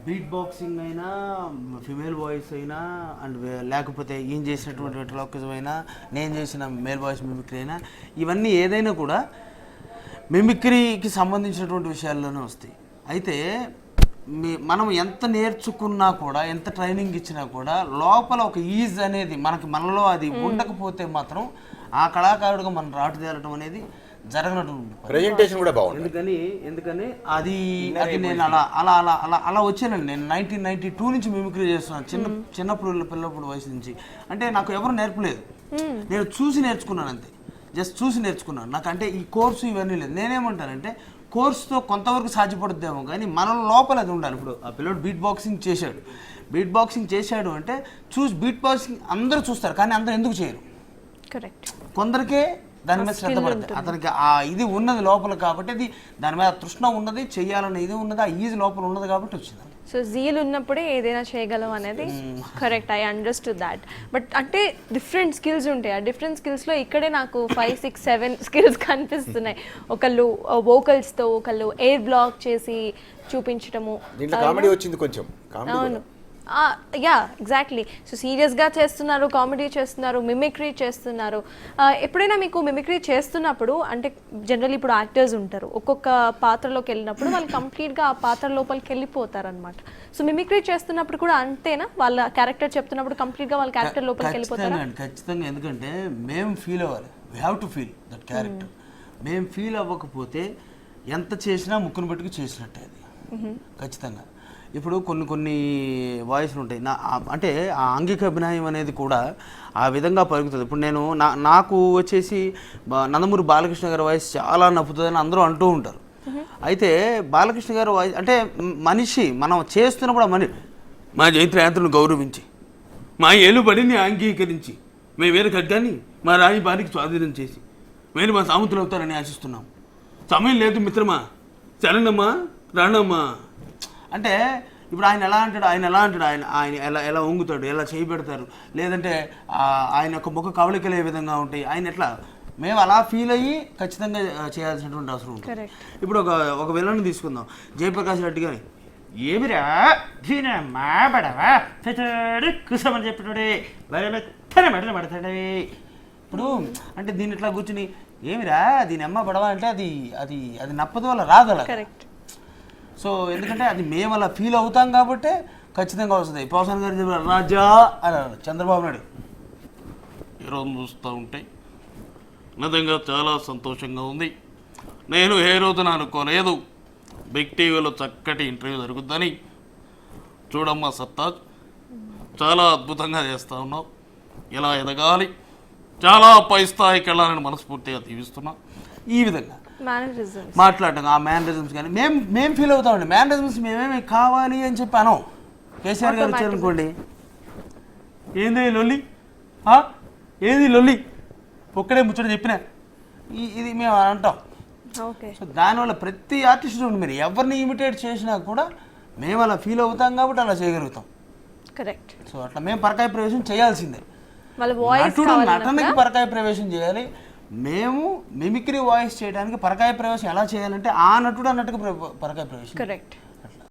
Beat boxing అయినా, female voice అయినా, and లేకపోతే ఈయన చేసినటువంటి వెంట్రలోకిజం అయినా, నేను చేసిన మేల్ వాయిస్ మిమిక్రీ అయినా, ఇవన్నీ ఏదైనా కూడా మిమిక్రీకి సంబంధించినటువంటి విషయాల్లోనే వస్తాయి. అయితే మనం ఎంత నేర్చుకున్నా కూడా, ఎంత ట్రైనింగ్ ఇచ్చినా కూడా లోపల ఒక ఈజ్ అనేది మనలో అది ఉండకపోతే మాత్రం ఆ కళాకారుడిగా మనం రాటు తేలటం అనేది జరగనట్టు ప్రెజెంటేషన్ కూడా బాగుంది. ఎందుకని అది నేను అలా వచ్చానండి. నేను 1992 నుంచి మిమిక్రీ చేస్తున్నాను, చిన్నప్పుడు వయసు నుంచి. అంటే నాకు ఎవరు నేర్పలేదు, నేను చూసి నేర్చుకున్నాను అంతే, జస్ట్ చూసి నేర్చుకున్నాను. నాకంటే ఈ కోర్సు ఇవన్నీ లేదు. నేనేమంటానంటే కోర్సుతో కొంతవరకు సాధ్యపడుద్దేమో కానీ మన లోపల అది ఉండాలి. ఇప్పుడు ఆ పిల్లడు బీట్ బాక్సింగ్ చేశాడు అంటే బీట్ బాక్సింగ్ అందరూ చూస్తారు, కానీ అందరూ ఎందుకు చేయరు? కరెక్ట్. కొందరికే దాని మీద శ్రద్ధ పడుతుంది. అతనికి ఆ ఇది ఉన్నది లోపల కాబట్టి, అది దాని మీద తృష్ణ ఉన్నది, చెయ్యాలన్న ఇది ఉన్నది, ఆ ఈజీ లోపల ఉన్నది కాబట్టి వచ్చింది. సో జీల్ ఉన్నప్పుడే ఏదైనా చేయగలం అనేది correct. I understood that. But అంటే డిఫరెంట్ స్కిల్స్ ఉంటాయి. ఆ డిఫరెంట్ స్కిల్స్లో ఇక్కడే నాకు 5, 6, 7 స్కిల్స్ కనిపిస్తున్నాయి. ఒకళ్ళు వోకల్స్తో, ఒకళ్ళు ఎయిర్ బ్లాక్ చేసి చూపించడము. కామెడీ వచ్చింది కొంచెం. అవును, యా ఎగ్జాక్ట్లీ. సో సీరియస్గా చేస్తున్నారు, కామెడీ చేస్తున్నారు, మిమిక్రీ చేస్తున్నారు. ఎప్పుడైనా మీకు మిమిక్రీ చేస్తున్నప్పుడు అంటే జనరల్ ఇప్పుడు యాక్టర్స్ ఉంటారు, ఒక్కొక్క పాత్రలోకి వెళ్ళినప్పుడు వాళ్ళు కంప్లీట్గా ఆ పాత్ర లోపలికి వెళ్ళిపోతారు అనమాట. సో మిమిక్రీ చేస్తున్నప్పుడు కూడా అంతేనా? వాళ్ళ క్యారెక్టర్ చెప్తున్నప్పుడు కంప్లీట్గా వాళ్ళ క్యారెక్టర్ లోపలికి వెళ్ళిపోతారా? ఖచ్చితంగా. ఎందుకంటే మేము ఫీల్ అవ్వాలి, we have to feel that character. మేము ఫీల్ అవ్వకపోతే ఎంత చేసినా ముక్కును పెట్టుకు చేసినట్టే అది ఖచ్చితంగా. ఇప్పుడు కొన్ని వాయిస్లు ఉంటాయి, అంటే ఆ ఆంగిక అభినయం అనేది కూడా ఆ విధంగా పలుకుతుంది. ఇప్పుడు నేను నాకు వచ్చేసి నందమూరి బాలకృష్ణ గారి వాయిస్ చాలా నప్పుతుందని అందరూ అంటూ ఉంటారు. అయితే బాలకృష్ణ గారి వాయిస్ అంటే మనిషి మనం చేస్తున్నప్పుడు మా జైత్రయాత్రను గౌరవించి, మా ఏలుబడిని అంగీకరించి, మేము వేరే ఖడ్గాన్ని మా రాజభారికి స్వాధీనం చేసి మీరు మా సాముతులు అవుతారని ఆశిస్తున్నాం. సమయం లేదు మిత్రమా, చరణమ్మా, రాణమ్మా అంటే ఇప్పుడు ఆయన ఎలా అంటాడు, ఆయన ఎలా వంగుతాడు, ఎలా చేయి పెడతారు, లేదంటే ఆయన యొక్క ముఖ కవళికలు ఏ విధంగా ఉంటాయి, ఆయన ఎట్లా, మేము అలా ఫీల్ అయ్యి ఖచ్చితంగా చేయాల్సినటువంటి అవసరం ఉంటుంది. ఇప్పుడు ఒక విలన్ తీసుకుందాం, జయప్రకాష్ రెడ్డి గారి ఏమిరా దీనమ్మా పడవా కుసమని చెప్పినడే మెత్తనే మెడలు పడతాడే. ఇప్పుడు అంటే దీన్ని ఇట్లా కూర్చుని ఏమిరా దీని అమ్మ పడవా అంటే అది అది అది నప్పదు వల్ల రాదు అలా. సో ఎందుకంటే అది మేము అలా ఫీల్ అవుతాం కాబట్టి ఖచ్చితంగా వస్తుంది. పోసాన్ గారు చెప్పారు రాజా అన్నారు, చంద్రబాబు నాయుడు ఈరోజు చూస్తూ ఉంటే నిజంగా చాలా సంతోషంగా ఉంది. నేను ఏ రోజున అనుకోలేదు బిగ్ టీవీలో చక్కటి ఇంటర్వ్యూ జరుగుద్దని. చూడమ్మా సత్తాజ్, చాలా అద్భుతంగా చేస్తూ ఉన్నావు, ఇలా ఎదగాలి, చాలా పై స్థాయికి వెళ్ళాలని మనస్ఫూర్తిగా దీవిస్తున్నా. ఈ విధంగా మాట్లాడటం, ఆ మేనరిజమ్స్ కానీ మేము ఫీల్ అవుతామండి. మేనరిజమ్స్ మేమేమి కావాలి అని చెప్పాను. కేసీఆర్ గారు వచ్చారనుకోండి, ఏంది లొల్లి, ఏది లొల్లి, ఒక్కడే ముచ్చట చెప్పినా ఇది మేము అంటాం. సో దానివల్ల ప్రతి ఆర్టిస్ట్ ఉండి మీరు ఎవరిని ఇమిటేట్ చేసినా కూడా మేము అలా ఫీల్ అవుతాం కాబట్టి అలా చేయగలుగుతాం. కరెక్ట్. సో అట్లా మేము పరకాయ ప్రవేశం చేయాల్సిందే. నటనకి పరకాయ ప్రవేశం చేయాలి. మేము మిమిక్రీ వాయిస్ చేయడానికి పరకాయ ప్రవేశం ఎలా చేయాలంటే ఆ నటుడు అన్నట్టుగా పరకాయ ప్రవేశం. కరెక్ట్.